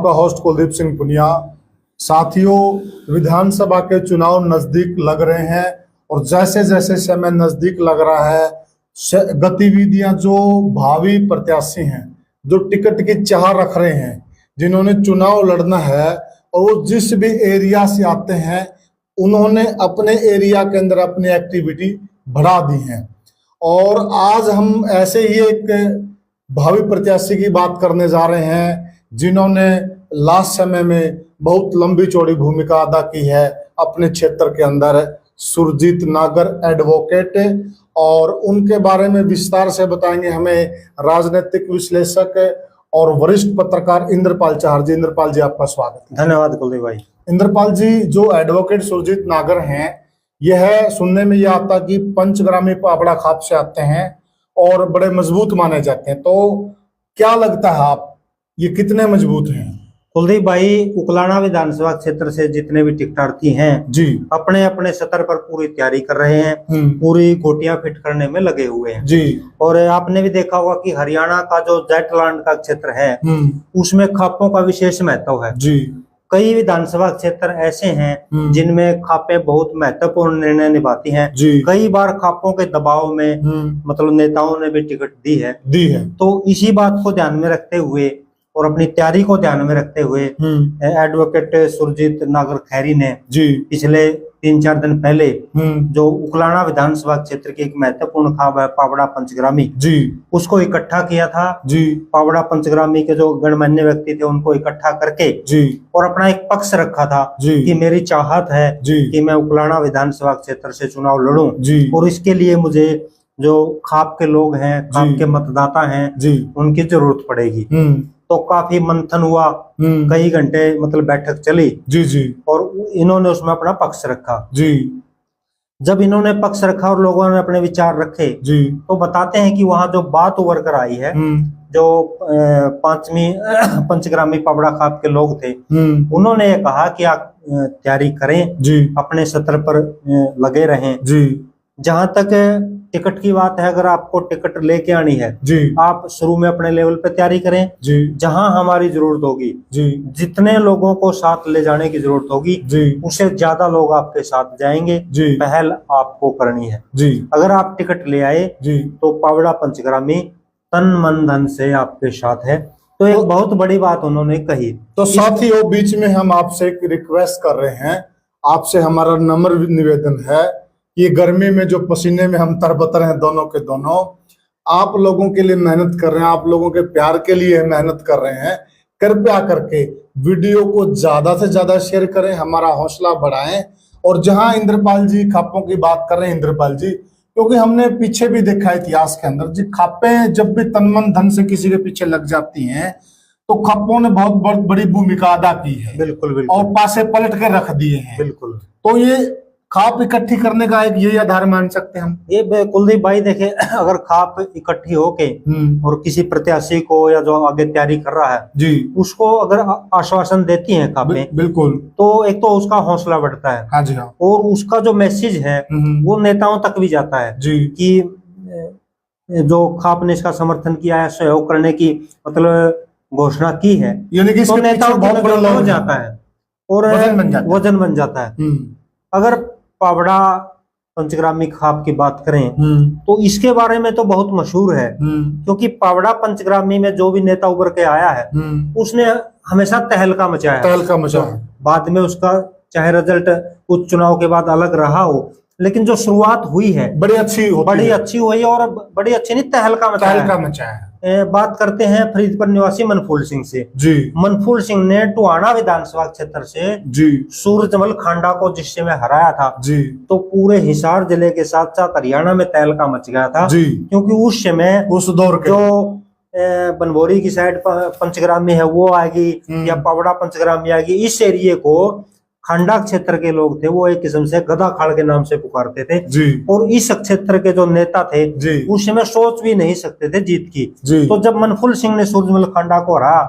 आपका होस्ट कुलदीप सिंह पुनिया। साथियों, विधानसभा के चुनाव नजदीक लग रहे हैं और जैसे जैसे समय नजदीक लग रहा है, गतिविधियां जो भावी प्रत्याशी हैं, जो टिकट की चाह रख रहे हैं, जिन्होंने चुनाव लड़ना है और वो जिस भी एरिया से आते हैं, उन्होंने अपने एरिया के अंदर अपनी एक्टिविटी बढ़ा दी है। और आज हम ऐसे ही एक भावी प्रत्याशी की बात करने जा रहे हैं, जिन्होंने लास्ट समय में बहुत लंबी चौड़ी भूमिका अदा की है अपने क्षेत्र के अंदर, सुरजीत नागर एडवोकेट। और उनके बारे में विस्तार से बताएंगे हमें राजनीतिक विश्लेषक और वरिष्ठ पत्रकार इंद्रपाल चाहर जी। इंद्रपाल जी, आपका स्वागत है। धन्यवाद कुलदीप भाई। इंद्रपाल जी, जो एडवोकेट सुरजीत नागर हैं, यह सुनने में यह आता कि पंचग्रामी पापड़ा खाप से आते हैं और बड़े मजबूत माने जाते हैं, तो क्या लगता है आप, ये कितने मजबूत हैं? कुलदीप भाई, उकलाना विधानसभा क्षेत्र से जितने भी टिकटार्थी हैं जी, अपने अपने स्तर पर पूरी तैयारी कर रहे हैं, पूरी गोटियां फिट करने में लगे हुए हैं जी। और आपने भी देखा होगा कि हरियाणा का जो जेटलैंड का क्षेत्र है, उसमें खापों का विशेष महत्व है जी। कई विधानसभा क्षेत्र ऐसे हैं जिनमें खापे बहुत महत्वपूर्ण निर्णय निभाती हैं। कई बार खापों के दबाव में मतलब नेताओं ने भी टिकट दी है। तो इसी बात को ध्यान में रखते हुए और अपनी तैयारी को ध्यान में रखते हुए एडवोकेट सुरजीत नागर खैरी ने पिछले 3-4 दिन पहले जो उकलाना विधानसभा क्षेत्र की एक महत्वपूर्ण खाप है पावड़ा पंचग्रामी, उसको इकट्ठा किया था। पावड़ा पंचग्रामी के जो गणमान्य व्यक्ति थे उनको इकट्ठा करके और अपना एक पक्ष रखा था कि मेरी चाहत है कि मैं उकलाना विधानसभा क्षेत्र से चुनाव लड़ूं और इसके लिए मुझे जो खाप के लोग हैं, खाप के मतदाता हैं, उनकी जरूरत पड़ेगी। तो काफी मंथन हुआ, कई घंटे मतलब बैठक चली और इन्होंने उसमें अपना पक्ष रखा। जब इन्होंने पक्ष रखा और लोगों ने अपने विचार रखे, तो बताते हैं कि वहां जो बात उभर कर आई है, जो पंचग्रामी पावड़ा खाप के लोग थे, उन्होंने ये कहा कि आप तैयारी करें, अपने स्तर पर लगे रहें। जहां तक टिकट की बात है, अगर आपको टिकट लेके आनी है, आप शुरू में अपने लेवल पे तैयारी करें। जहां हमारी जरूरत होगी, जितने लोगों को साथ ले जाने की जरूरत होगी, उससे ज्यादा लोग आपके साथ जाएंगे। पहल आपको करनी है। अगर आप टिकट ले आए तो पावड़ा पंचग्रामी तन मन धन से आपके साथ है। तो एक बहुत बड़ी बात उन्होंने कही। तो साथियों, बीच में हम आपसे एक रिक्वेस्ट कर रहे हैं, आपसे हमारा नम्र निवेदन है, ये गर्मी में जो पसीने में हम तरबतर हैं दोनों के दोनों, आप लोगों के लिए मेहनत कर रहे हैं, आप लोगों के प्यार के लिए मेहनत कर रहे हैं। कृपया करके वीडियो को ज्यादा से ज्यादा शेयर करें, हमारा हौसला बढ़ाएं। और जहां इंद्रपाल जी खापों की बात कर रहे हैं, इंद्रपाल जी, क्योंकि हमने पीछे भी देखा इतिहास के अंदर, जी खापें जब भी तन मन धन से किसी के पीछे लग जाती हैं, तो खापों ने बहुत बड़ी भूमिका अदा की है। बिल्कुल। और पासे पलट के रख दिए हैं। बिल्कुल। तो ये खाप इकट्ठी करने का एक यही आधार मान सकते हैं हम। ये कुलदीप भाई देखे, अगर खाप इकट्ठी होके और किसी प्रत्याशी को या जो आगे तैयारी कर रहा है उसको अगर आश्वासन देती हैं खापें, बिल्कुल, तो एक तो उसका हौसला बढ़ता है। हाँ जी, हाँ। और उसका जो मैसेज है वो नेताओं तक भी जाता है कि जो खाप ने इसका समर्थन किया है, सहयोग करने की मतलब घोषणा की है, यानी कि तो नेताओं को जाता है और वजन बन जाता है। अगर पावड़ा पंचग्रामी खाप की बात करें तो इसके बारे में तो बहुत मशहूर है, क्योंकि पावड़ा पंचग्रामी में जो भी नेता उभर के आया है उसने हमेशा तहलका मचाया। बाद में उसका चाहे रिजल्ट कुछ चुनाव के बाद अलग रहा हो, लेकिन जो शुरुआत हुई है बड़ी अच्छी हुई और बड़ी अच्छी नहीं, तहलका मचाया। बात करते हैं फरीदपुर निवासी मनफूल सिंह से। मनफूल सिंह ने टुहाना विधानसभा क्षेत्र से सूरजमल खांडा को जिससे में हराया था, तो पूरे हिसार जिले के साथ साथ हरियाणा में तहलका मच गया था। क्योंकि उस समय उस दौर जो बनभोरी की साइड पंचग्रामी है वो आएगी या पावड़ा पंचग्रामी आएगी, इस एरिए को खांडा क्षेत्र के लोग थे वो एक किस्म से गधा खाड़ के नाम से पुकारते थे। और इस क्षेत्र के जो नेता थे उस समय सोच भी नहीं सकते थे जीत की। तो जब मनफूल सिंह ने सूरजमल खांडा को हराया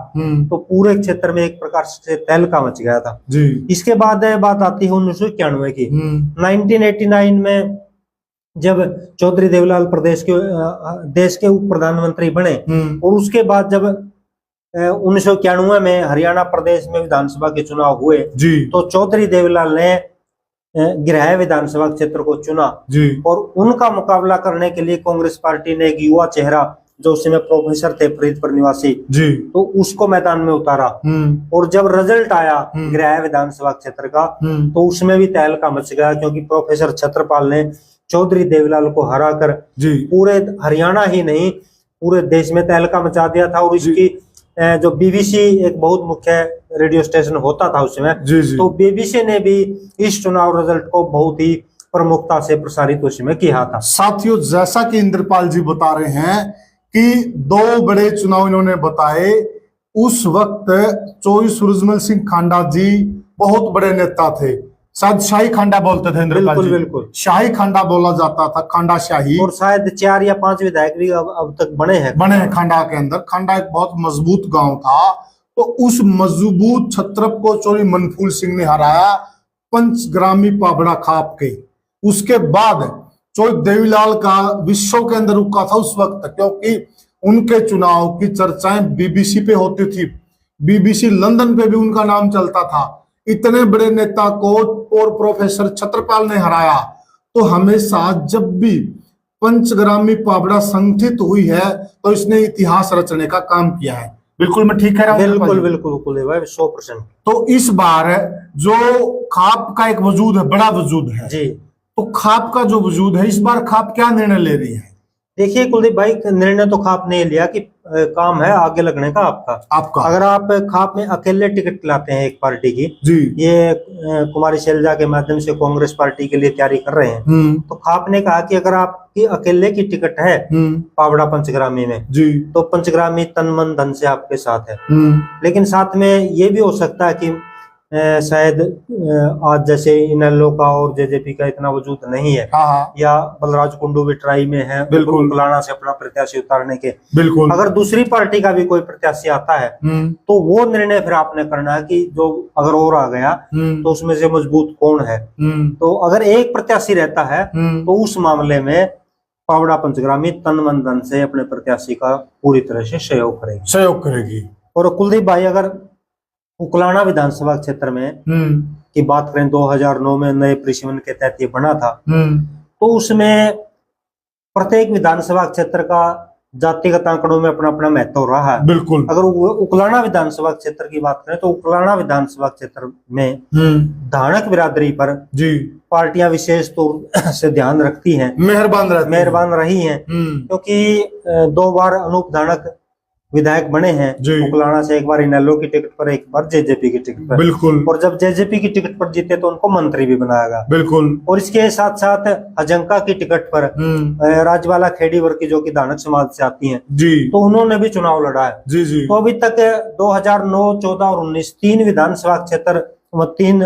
तो पूरे क्षेत्र में एक प्रकार से तहलका मच गया था। इसके बाद बात आती है 1991 की। 1989 में जब चौधरी देवलाल देश के उप प्रधानमंत्री बने और उसके बाद जब 1991 में हरियाणा प्रदेश में विधानसभा के चुनाव हुए जी, तो चौधरी देवीलाल ने गिरहा विधानसभा क्षेत्र को चुना जी, और उनका मुकाबला करने के लिए कांग्रेस पार्टी ने एक युवा चेहरा जो उस समय प्रोफेसर थे फरीदपुर निवासी जी, तो उसको मैदान में उतारा। और जब रिजल्ट आया गिरहा विधानसभा क्षेत्र का तो उसमें भी तहलका मच गया, क्योंकि प्रोफेसर छत्रपाल ने चौधरी देवीलाल को हराकर पूरे हरियाणा ही नहीं पूरे देश में तहलका मचा दिया था। और इसकी जो बीबीसी एक बहुत मुख्य रेडियो स्टेशन होता था उस समय, तो बीबीसी ने भी इस चुनाव रिजल्ट को बहुत ही प्रमुखता से प्रसारित उस समय किया था। साथियों, जैसा कि इंद्रपाल जी बता रहे हैं कि दो बड़े चुनाव इन्होंने बताए, उस वक्त चौधरी सूरजमल सिंह खांडा जी बहुत बड़े नेता थे, शायद शाही खांडा बोलते थे इंद्रपाल जी, बिल्कुल शाही खांडा बोला जाता था, खांडा शाही, और शायद 4 या 5 विधायक भी अब तक बने हैं खांडा के अंदर। खांडा एक बहुत मजबूत गांव था, तो उस मजबूत छत्रप को चौधरी मनफूल सिंह ने हराया पंचग्रामी पाबड़ा खाप के। उसके बाद चौधरी देवीलाल का विश्व के अंदर रुका था उस वक्त, क्योंकि उनके चुनाव की चर्चाएं बीबीसी पे होती थी, बीबीसी लंदन पे भी उनका नाम चलता था। इतने बड़े नेता को और प्रोफेसर छत्रपाल ने हराया। तो हमेशा जब भी पंचग्रामी पाबड़ा संगठित हुई है तो इसने इतिहास रचने का काम किया है। बिल्कुल मैं ठीक कह रहा हूँ? बिल्कुल बिल्कुल 100%। तो इस बार जो खाप का एक वजूद है, बड़ा वजूद है जी, तो खाप का जो वजूद है, इस बार खाप क्या निर्णय ले रही है? देखिए कुलदीप भाई, निर्णय तो खाप ने लिया कि काम है आगे लगने का आपका। अगर आप खाप में अकेले टिकट लाते हैं एक पार्टी की जी, ये कुमारी शैलजा के माध्यम से कांग्रेस पार्टी के लिए तैयारी कर रहे हैं, तो खाप ने कहा कि अगर आपकी अकेले की टिकट है पावड़ा पंचग्रामी में जी, तो पंचग्रामी तन मन धन से आपके साथ है। लेकिन साथ में ये भी हो सकता है कि शायद आज जैसे इनेलो का और जेजेपी का इतना वजूद नहीं है, या बलराज कुंडू भी ट्राई में है बिल्कुल उकलाना से अपना प्रत्याशी उतारने के। बिल्कुल अगर दूसरी पार्टी का भी कोई प्रत्याशी आता है तो वो निर्णय फिर आपने करना है कि जो अगर और आ गया तो उसमें से मजबूत कौन है। तो अगर एक प्रत्याशी रहता है तो उस मामले में पावड़ा पंचग्रामी तन मन धन से अपने प्रत्याशी का पूरी तरह से सहयोग करेगी। और कुलदीप भाई, अगर उकलाना विधानसभा क्षेत्र में की बात करें, 2009 में नए परिसीमन के तहत ये बना था, तो उसमें प्रत्येक विधानसभा क्षेत्र का जातिगत आंकड़ों में अपना अपना महत्व रहा है। बिल्कुल अगर उकलाना विधानसभा क्षेत्र की बात करें तो उकलाना विधानसभा क्षेत्र में धानक बिरादरी पर जी पार्टियां विशेष तौर से ध्यान रखती हैं, मेहरबान रही हैं, क्योंकि 2 बार अनूप धानक विधायक बने हैं उकलाना से, एक बार इनेलो की टिकट पर, एक बार जेजेपी की टिकट पर। बिल्कुल और जब जेजेपी की टिकट पर जीते तो उनको मंत्री भी बनाया गया। बिल्कुल और इसके साथ साथ अजंका की टिकट पर राजवाला खेड़ी वर्ग जो कि धानक समाज से आती हैं जी, तो उन्होंने भी चुनाव लड़ा है जी जी। तो अभी तक 2009, 14 और 19 3 विधानसभा क्षेत्र 3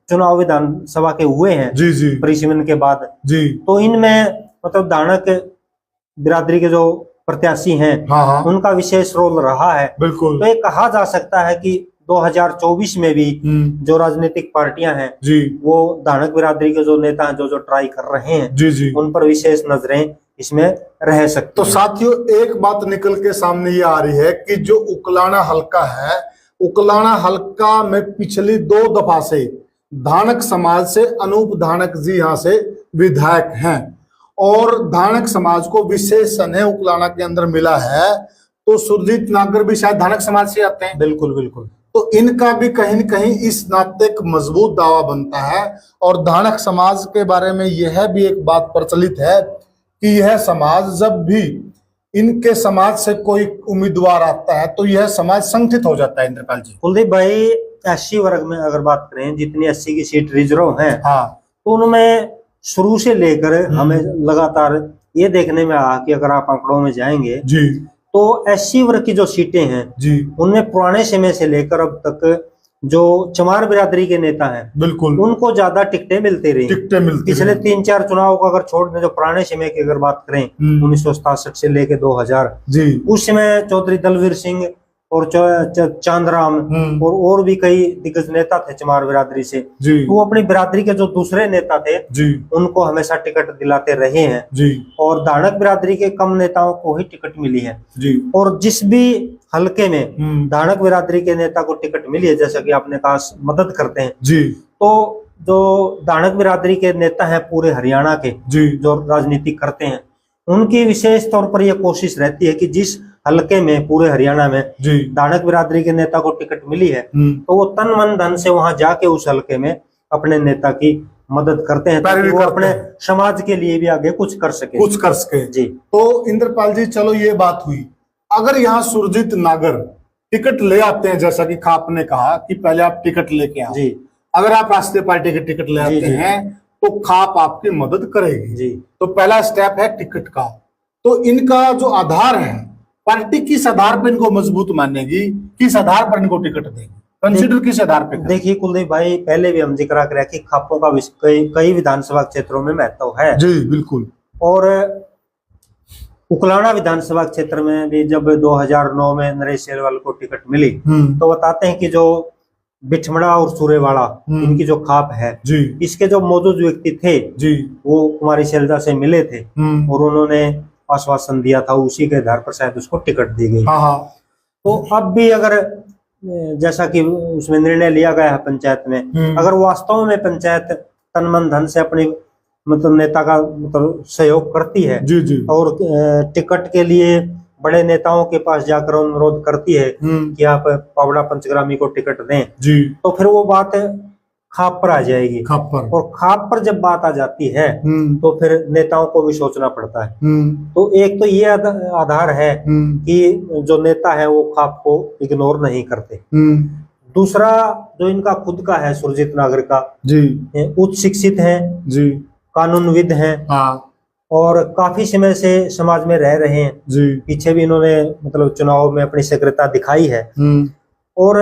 चुनाव विधानसभा के हुए हैं जी जी परिसीमन के बाद जी। तो इनमें मतलब धानक बिरादरी के जो प्रत्याशी हैं उनका विशेष रोल रहा है। बिल्कुल तो ये कहा जा सकता है कि 2024 में भी जो राजनीतिक पार्टियां हैं जी, वो धानक बिरादरी के जो नेता हैं जो ट्राई कर रहे हैं जी जी, उन पर विशेष नजरें इसमें रह सकती। तो साथियों, एक बात निकल के सामने ये आ रही है कि जो उकलाना हलका है, उकलाना हलका में पिछली 2 दफा से धानक समाज से अनूप धानक जी यहाँ से विधायक हैं और धानक समाज को विशेष स्नेह उकलाना के अंदर मिला है। तो सुरजीत नागर भी शायद धानक समाज से आते हैं। बिल्कुल बिल्कुल तो इनका भी कहीं न कहीं इस नाते एक मजबूत दावा बनता है। और धानक समाज के बारे में यह भी एक बात प्रचलित है कि यह समाज जब भी इनके समाज से कोई उम्मीदवार आता है तो यह समाज संगठित हो जाता है। इंद्रपाल जी, कुलदीप भाई, एससी वर्ग में अगर बात करें, जितनी 80 की सीट रिजर्व है तो उनमें शुरू से लेकर हमें लगातार ये देखने में आया कि अगर आप आंकड़ों में जाएंगे जी, तो एससी वर्ग की जो सीटें हैं जी, उनमें पुराने समय से लेकर अब तक जो चमार बिरादरी के नेता हैं बिल्कुल उनको ज्यादा टिकटें मिलती रही। पिछले 3-4 चुनाव को अगर छोड़ दें, जो पुराने समय की अगर बात करें 1967 से लेके 2000 जी, उस समय चौधरी दलवीर सिंह और चांदराम और भी कई दिग्गज नेता थे चमार बिरादरी से जी, वो अपनी बिरादरी के जो दूसरे नेता थे जी, उनको हमेशा टिकट दिलाते रहे हैं जी। और धानक बिरादरी के कम नेताओं को ही टिकट मिली है जी। और जिस भी हलके में दानक बिरादरी के नेता को टिकट मिली है, जैसा कि आपने कहा मदद करते हैं जी, तो जो दानक बिरादरी के नेता हैं पूरे हरियाणा के जी, जो राजनीति करते हैं, उनकी विशेष तौर पर यह कोशिश रहती है कि जिस हलके में पूरे हरियाणा में जी, दानक बिरादरी के नेता को टिकट मिली है तो वो तन मन धन से वहां जाके उस हलके में अपने नेता की मदद करते हैं ताकि वो अपने समाज के लिए भी आगे कुछ कर सके जी। तो इंद्रपाल जी, चलो ये बात हुई, अगर यहाँ सुरजीत नागर टिकट ले आते हैं, जैसा कि खाप ने कहा कि पहले आप टिकट लेके आओ जी, अगर आप राष्ट्रीय पार्टी के टिकट ले आते हैं तो खाप आपकी मदद करेगी जी। तो पहला स्टेप है टिकट का। तो इनका जो आधार है, पार्टी किस आधार पर इनको मजबूत मानेगी, किस आधार पर इनको टिकट देगी, कंसिडर किस आधार पे? देखिए कुलदीप भाई, पहले भी हम जिक्र कर रहे कि खापों का कई विधानसभा क्षेत्रों में महत्व है जी, बिल्कुल। और उकलाना विधानसभा क्षेत्र में भी जब 2009 में नरेश सेलवाल को टिकट मिली तो बताते हैं कि जो बिठमड़ा और सूरेवाड़ा इनकी जो खाप है जी, इसके जो मौजूद व्यक्ति थे जी, वो कुमारी शैलजा से मिले थे और उन्होंने आश्वासन दिया था, उसी के आधार पर शायद उसको टिकट दी गई। तो अब भी अगर जैसा कि उसमें निर्णय लिया गया है पंचायत में, अगर वास्तव में पंचायत तन मन धन से अपनी मतलब नेता का मतलब सहयोग करती है जी, जी, और टिकट के लिए बड़े नेताओं के पास जाकर अनुरोध करती है कि आप पावड़ा पंचग्रामी को टिकट दें जी, तो फिर वो बात खाप पर आ जाएगी। और खाप पर जब बात आ जाती है तो फिर नेताओं को भी सोचना पड़ता है। तो एक तो ये आधार है कि जो नेता है वो खाप को इग्नोर नहीं करते। दूसरा जो इनका खुद का है, सुरजीत नागर का जी, उच्च शिक्षित है जी, कानूनविद हैं और काफी समय से समाज में रह रहे हैं जी। पीछे भी इन्होंने मतलब चुनाव में अपनी सक्रियता दिखाई है और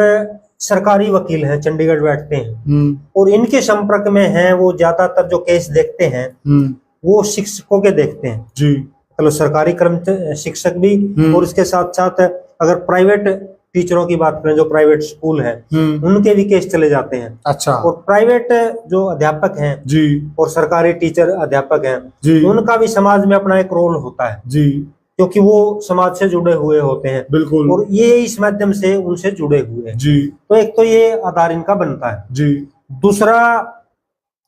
सरकारी वकील हैं, चंडीगढ़ बैठते हैं और इनके संपर्क में हैं। वो ज्यादातर जो केस देखते हैं वो शिक्षकों के देखते हैं जी, मतलब सरकारी कर्मचारी शिक्षक भी और इसके साथ साथ अगर प्राइवेट टीचरों की बात करें, जो प्राइवेट स्कूल है उनके भी केस चले जाते हैं। अच्छा। और प्राइवेट जो अध्यापक हैं जी और सरकारी टीचर अध्यापक हैं जी, उनका भी समाज में अपना एक रोल होता है जी, क्योंकि वो समाज से जुड़े हुए होते हैं बिल्कुल, और ये इस माध्यम से उनसे जुड़े हुए हैं जी। तो एक तो ये आधार इनका बनता है जी। दूसरा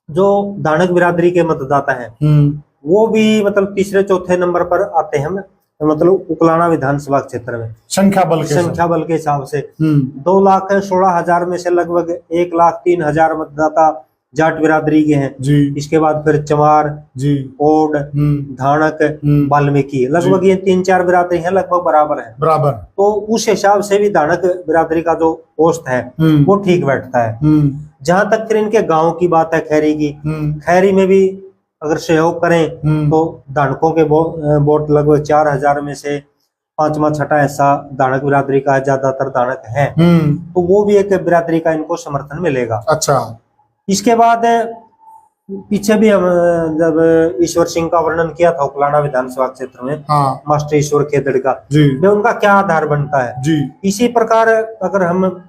जो दानक बिरादरी के मतदाता है वो भी मतलब तीसरे चौथे नंबर पर आते हैं, मतलब उकलाना विधानसभा क्षेत्र में संख्या बल के हिसाब से 2,16,000 में से लगभग 1,03,000 मतदाता जाट बिरादरी के हैं जी। इसके बाद फिर चमार जी, ओड, धानक, वाल्मीकि, लगभग ये 3-4 बिरादरी हैं, लगभग बराबर। तो उस हिसाब से भी दानक बिरादरी का जो पोस्ट है वो ठीक बैठता है। जहां तक फिर इनके गांव की बात है, खैरी की, खैरी में भी अगर सहयोग करें तो दानकों के वोट लगभग 4,000 में से 5वां-6वां ऐसा दानक बिरादरी का, ज्यादातर दानक है, तो वो भी एक बिरादरी का इनको समर्थन मिलेगा। अच्छा। इसके बाद पीछे भी हम जब ईश्वर सिंह का वर्णन किया था उकलाना विधानसभा क्षेत्र में, मास्टर ईश्वर खेदड़ का, उनका क्या आधार बनता है जी। इसी प्रकार अगर हम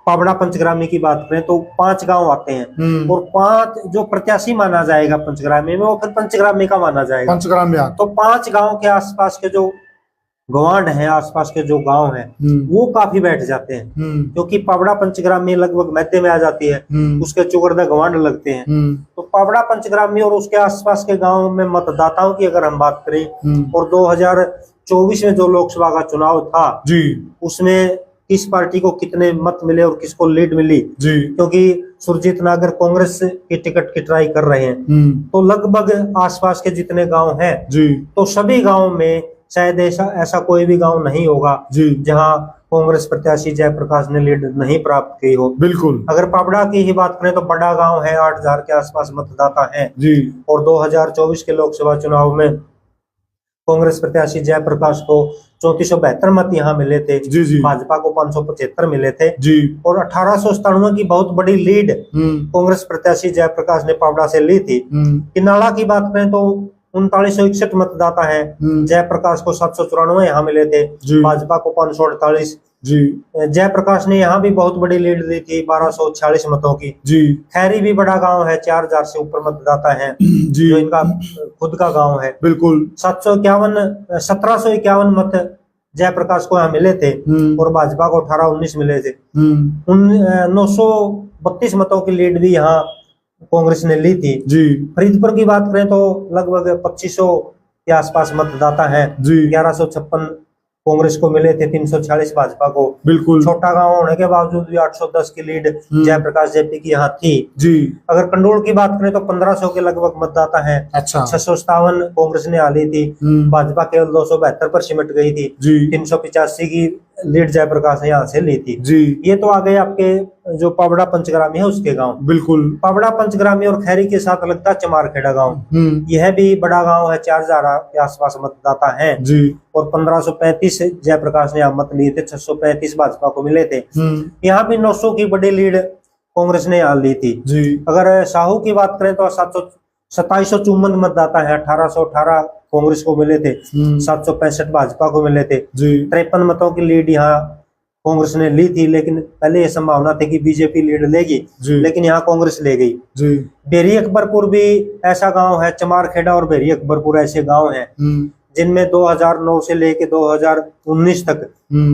पावड़ा पंचग्रामी की बात करें तो 5 गांव आते हैं और 5 जो प्रत्याशी माना जाएगा पंचग्रामी में वो फिर पंचग्रामी का माना जाएगा। पंचग्रामी तो 5 गांव के आसपास के जो गवांड हैं, आसपास के जो गांव हैं वो काफी बैठ जाते हैं, क्योंकि पावड़ा पंचग्रामी लगभग मध्य में आ जाती है, उसके चुगरदा गवांड लगते हैं। तो पावड़ा पंचग्रामी और उसके आसपास के गांव में मतदाताओं की अगर हम बात करें और 2024 में जो लोकसभा का चुनाव था जी, उसमें किस पार्टी को कितने मत मिले और किसको लीड मिली जी, क्योंकि सुरजीत नागर कांग्रेस की टिकट की ट्राई कर रहे हैं, तो लगभग आसपास के जितने गांव हैं जी, तो सभी गांव में शायद ऐसा कोई भी गांव नहीं होगा जी जहां कांग्रेस प्रत्याशी जयप्रकाश ने लीड नहीं प्राप्त की हो। बिल्कुल। अगर पावड़ा की ही बात करें तो बड़ा गांव है, 8,000 के आसपास मतदाता हैं जी, और 2024 के लोकसभा चुनाव में कांग्रेस प्रत्याशी जयप्रकाश को 3472 मत यहाँ मिले थे जी जी, भाजपा को 575 मिले थे जी, और 1897 की बहुत बड़ी लीड कांग्रेस प्रत्याशी जयप्रकाश ने पावड़ा से ली थी। किनाला की बात करें तो 3961 मतदाता है, जयप्रकाश को 794 यहाँ मिले थे, भाजपा को 548 जी। जयप्रकाश ने यहाँ भी बहुत बड़ी लीड दी थी 1246 मतों की जी। खैरी भी बड़ा गांव है, 4,000 से ऊपर मतदाता हैं जी, जो इनका खुद का गांव है। बिल्कुल। 1751 मत जयप्रकाश को यहाँ मिले थे और भाजपा को 18-19 मिले थे। 932 मतों की लीड भी यहाँ कांग्रेस ने ली थी जी। फरीदपुर की बात करें तो लगभग 2500 के आसपास मतदाता हैं। 1156 कांग्रेस को मिले थे, 346 भाजपा को। बिल्कुल छोटा गांव होने के बावजूद भी 810 की लीड जयप्रकाश जेपी की यहाँ थी जी। अगर कंडोल की बात करें तो 1500 के लगभग मतदाता हैं। अच्छा। 657 कांग्रेस ने हाली थी, भाजपा केवल 272 पर सिमट गई थी जी। 385 की लीड जयप्रकाश ने यहाँ से ली थी जी। ये तो आ गए आपके जो पावड़ा पंचग्रामी है उसके गांव। बिल्कुल पावड़ा पंचग्रामी और खैरी के साथ लगता है चमारखेड़ा गांव। यह भी बड़ा गांव है, 4000 के आसपास मतदाता हैं जी। और 1535 जयप्रकाश ने यहाँ मत लिए थे, 635 भाजपा को मिले थे। यहाँ भी 900 की बड़ी लीड कांग्रेस ने यहाँ ली थी जी। अगर साहू की बात करें तो 2754 मतदाता है, 1818 कांग्रेस को मिले थे, 765 भाजपा को मिले थे। 53 मतों की लीड यहाँ कांग्रेस ने ली थी, लेकिन पहले ये संभावना थी कि बीजेपी लीड लेगी, लेकिन यहाँ कांग्रेस ले गई जी। बेरी अकबरपुर भी ऐसा गांव है, चमारखेड़ा और बेरी अकबरपुर ऐसे गांव हैं जिनमें 2009 से लेके 2019 तक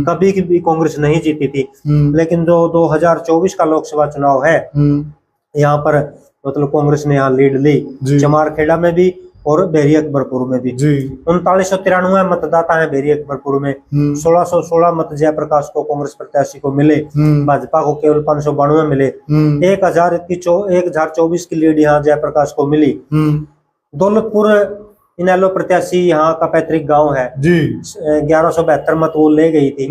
कभी भी कांग्रेस नहीं जीती थी। लेकिन जो 2024 का लोकसभा चुनाव है यहाँ पर मतलब कांग्रेस ने यहाँ लीड ली, चमारखेड़ा में भी और बेरी अकबरपुर में भी। 3993 मतदाता हैं बेरी अकबरपुर में। 1616 मत जयप्रकाश को कांग्रेस प्रत्याशी को मिले, भाजपा को केवल 592 मिले। 1024 की लीड यहाँ जयप्रकाश को मिली। दौलतपुर इनेलो प्रत्याशी यहाँ का पैतृक गांव है जी। 1172 मत वो ले गई थी,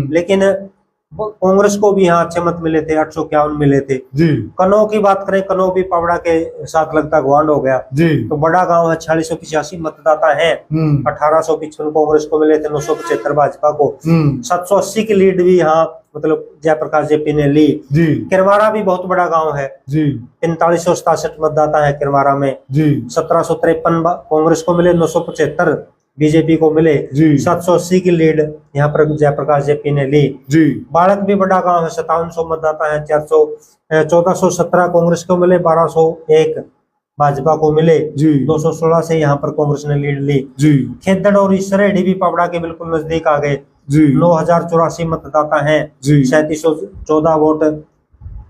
लेकिन कांग्रेस को भी यहाँ अच्छे मत मिले थे, 851 मिले थे जी। कनौ की बात करें, कनौ भी पावड़ा के साथ लगता गुआंढ हो गया जी। तो बड़ा गांव है, 4685 मतदाता हैं। 1855 कांग्रेस को मिले थे, 975 भाजपा को। 780 की लीड भी यहाँ मतलब जयप्रकाश जेपी ने ली जी। किरमारा भी बहुत बड़ा गांव है जी। 4567 मतदाता है किरमारा में जी। 1753 कांग्रेस को मिले, 975 बीजेपी को मिले। 780 की लीड यहाँ पर जयप्रकाश जेपी ने ली जी। बालक भी बड़ा गांव है, 5700 मतदाता है, 1417 कांग्रेस को मिले, 1201 भाजपा को मिले। 216 से यहाँ पर कांग्रेस ने लीड ली जी। खेतड़ और इसरेडी भी पावड़ा के बिल्कुल नजदीक आ गए। 9084 मतदाता हैं, 3714 वोट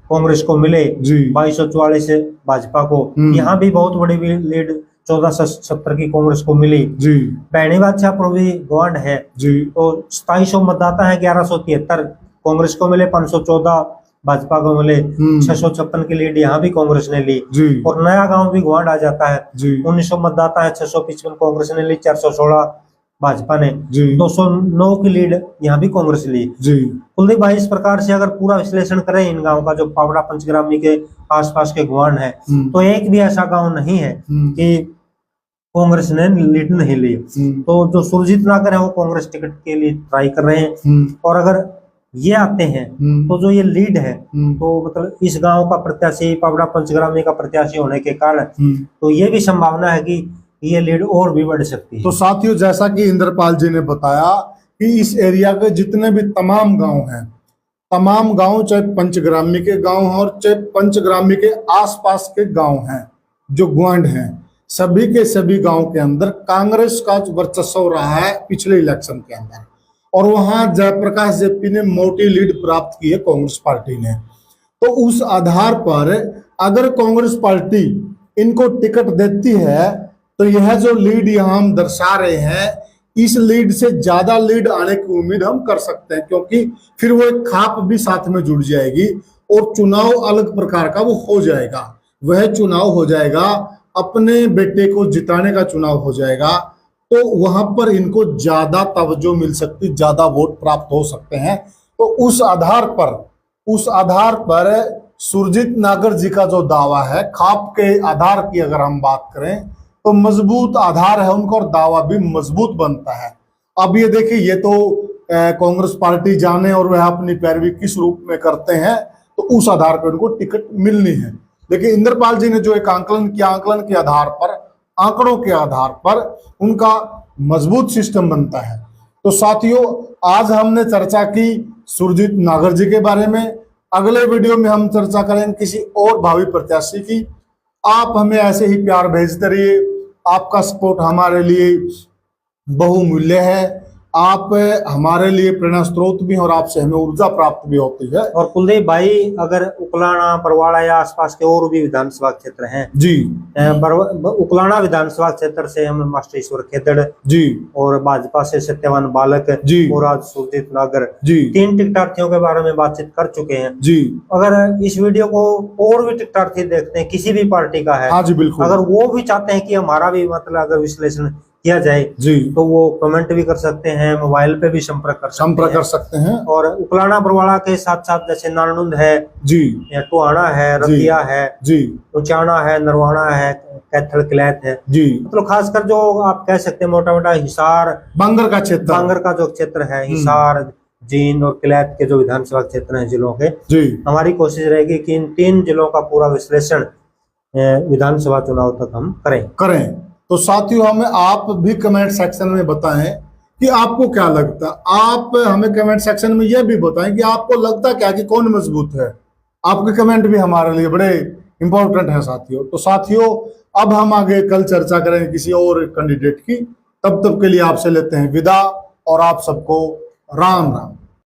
कांग्रेस को मिले, 2244 भाजपा को। यहाँ भी बहुत बड़ी लीड 1470 की कांग्रेस को मिली जी। बैणी बादशाहपुर भी गुआंढ है जी। तो 2700 मतदाता है, 1173 कांग्रेस को मिले, 514 भाजपा को मिले। 656 की लीड यहाँ भी कांग्रेस ने ली जी। और नया गांव भी गुआंढ आ जाता है जी। 1900 मतदाता है, 655 कांग्रेस ने ली, 416 भाजपा ने। 209 की लीड यहाँ भी कांग्रेस ली जी। कुलदीप भाई, इस प्रकार से अगर पूरा विश्लेषण करें इन गांव का जो पावड़ा पंचग्रामी के आसपास के गुआंढ है, तो एक भी ऐसा गांव नहीं है कि कांग्रेस ने लीड नहीं ली। तो जो सुरजीत नागर है वो कांग्रेस टिकट के लिए ट्राई कर रहे हैं, और अगर ये आते हैं तो जो ये लीड है तो मतलब इस गांव का प्रत्याशी पावड़ा पंचग्रामी का प्रत्याशी होने के कारण तो ये भी संभावना है कि ये लीड और भी बढ़ सकती है। तो साथियों, जैसा कि इंद्रपाल जी ने बताया कि इस एरिया के जितने भी तमाम गांव हैं, तमाम गांव चाहे पंचग्रामी के गांव हैं और चाहे पंचग्रामी के आसपास के गांव हैं, जो गुआंढ हैं, सभी के सभी गांव के अंदर कांग्रेस का वर्चस्व रहा है पिछले इलेक्शन के अंदर, और वहां जयप्रकाश जेपी ने मोटी लीड प्राप्त की है कांग्रेस पार्टी ने। तो उस आधार पर अगर कांग्रेस पार्टी इनको टिकट देती है तो यह जो लीड यहाँ हम दर्शा रहे हैं, इस लीड से ज्यादा लीड आने की उम्मीद हम कर सकते हैं, क्योंकि फिर वो एक खाप भी साथ में जुड़ जाएगी और चुनाव अलग प्रकार का वो हो जाएगा। वह चुनाव हो जाएगा अपने बेटे को जिताने का चुनाव हो जाएगा, तो वहां पर इनको ज्यादा तवज्जो मिल सकती, ज्यादा वोट प्राप्त हो सकते हैं। तो उस आधार पर सुरजीत नागर जी का जो दावा है, खाप के आधार की अगर हम बात करें तो मजबूत आधार है उनका और दावा भी मजबूत बनता है। अब ये देखिए, ये तो कांग्रेस पार्टी जाने और वह अपनी पैरवी किस रूप में करते हैं, तो उस आधार पर उनको टिकट मिलनी है। देखिए इंद्रपाल जी ने जो एक आंकलन किया, आंकलन के आधार पर, आंकड़ों के आधार पर उनका मजबूत सिस्टम बनता है। तो साथियों, आज हमने चर्चा की सुरजीत नागर जी के बारे में। अगले वीडियो में हम चर्चा करेंगे किसी और भावी प्रत्याशी की। आप हमें ऐसे ही प्यार भेजते रहिए, आपका सपोर्ट हमारे लिए बहुमूल्य है। आप हमारे लिए प्रेरणा स्रोत भी हैं और आपसे हमें ऊर्जा प्राप्त भी होती है। और कुलदीप भाई, अगर उकलाना, बरवाड़ा या आसपास के और भी विधानसभा क्षेत्र हैं जी, उकलाना विधानसभा क्षेत्र से हम मास्टर ईश्वर खेदड़ जी, और भाजपा से सत्यवान बालक जी, और आज सुरजीत नागर जी, 3 टिकटार्थियों के बारे में बातचीत कर चुके हैं जी। अगर इस वीडियो को और भी टिकटार्थी देखते हैं, किसी भी पार्टी का है, हाँ जी, बिल्कुल। अगर वो भी चाहते हैं कि हमारा भी मतलब अगर विश्लेषण किया जाए जी, तो वो कमेंट भी कर सकते हैं, मोबाइल पे भी संपर्क कर सकते हैं। और उकलाना बरवाड़ा के साथ साथ जैसे नारनुंद है जी, या टोहाना है, रतिया है जी, उचाना है, नरवाना है, कैथल किलैत है जी, मतलब खासकर जो आप कह सकते हैं मोटा मोटा हिसार बांगर का क्षेत्र, बांगर का जो क्षेत्र है, हिसार, जींद और किलैत के जो विधानसभा क्षेत्र हैं जिलों के, जी, हमारी कोशिश रहेगी कि इन 3 जिलों का पूरा विश्लेषण विधानसभा चुनाव तक हम करें। तो साथियों, हमें आप भी कमेंट सेक्शन में बताएं कि आपको क्या लगता है। आप हमें कमेंट सेक्शन में यह भी बताएं कि आपको लगता क्या कि कौन मजबूत है। आपके कमेंट भी हमारे लिए बड़े इंपॉर्टेंट है साथियों। तो साथियों, अब हम आगे कल चर्चा करेंगे किसी और कैंडिडेट की। तब तक के लिए आपसे लेते हैं विदा और आप सबको राम राम।